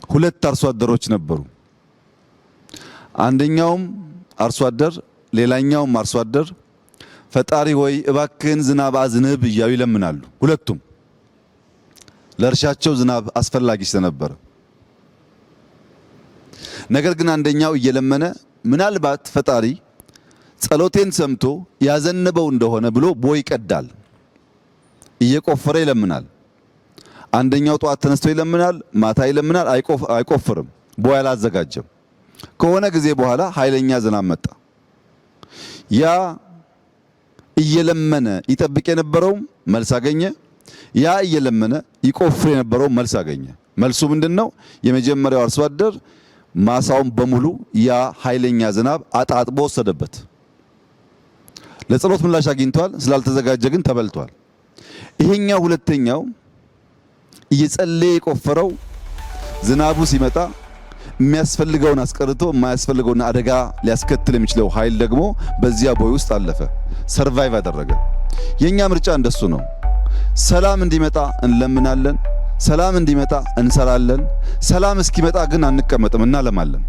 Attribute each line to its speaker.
Speaker 1: ሁለት አርሶ አደሮች ነበሩ። አንደኛውም አርሶ አደር ሌላኛውም አርሶ አደር ፈጣሪ ሆይ እባክህን ዝናብ አዝንብ እያሉ ይለምናሉ። ሁለቱም ለእርሻቸው ዝናብ አስፈላጊ ስለነበረ፣ ነገር ግን አንደኛው እየለመነ ምናልባት ፈጣሪ ጸሎቴን ሰምቶ ያዘነበው እንደሆነ ብሎ ቦይ ይቀዳል፣ እየቆፈረ ይለምናል። አንደኛው ጧት ተነስቶ ይለምናል፣ ማታ ይለምናል፣ አይቆፍርም፣ ቦይ አላዘጋጀም። ከሆነ ጊዜ በኋላ ኃይለኛ ዝናብ መጣ። ያ እየለመነ ይጠብቅ የነበረው መልስ አገኘ። ያ እየለመነ ይቆፍር የነበረው መልስ አገኘ። መልሱ ምንድነው? የመጀመሪያው አርሶ አደር ማሳውን በሙሉ ያ ኃይለኛ ዝናብ አጣጥቦ ወሰደበት። ለጸሎት ምላሽ አግኝቷል፣ ስላልተዘጋጀ ግን ተበልቷል። ይሄኛው ሁለተኛው እየጸለየ የቆፈረው ዝናቡ ሲመጣ የሚያስፈልገውን አስቀርቶ የማያስፈልገውን አደጋ ሊያስከትል የሚችለው ኃይል ደግሞ በዚያ ቦይ ውስጥ አለፈ፣ ሰርቫይቭ አደረገ። የኛ ምርጫ እንደሱ ነው። ሰላም እንዲመጣ እንለምናለን፣ ሰላም እንዲመጣ እንሰራለን። ሰላም እስኪመጣ ግን አንቀመጥም፣ እናለማለን።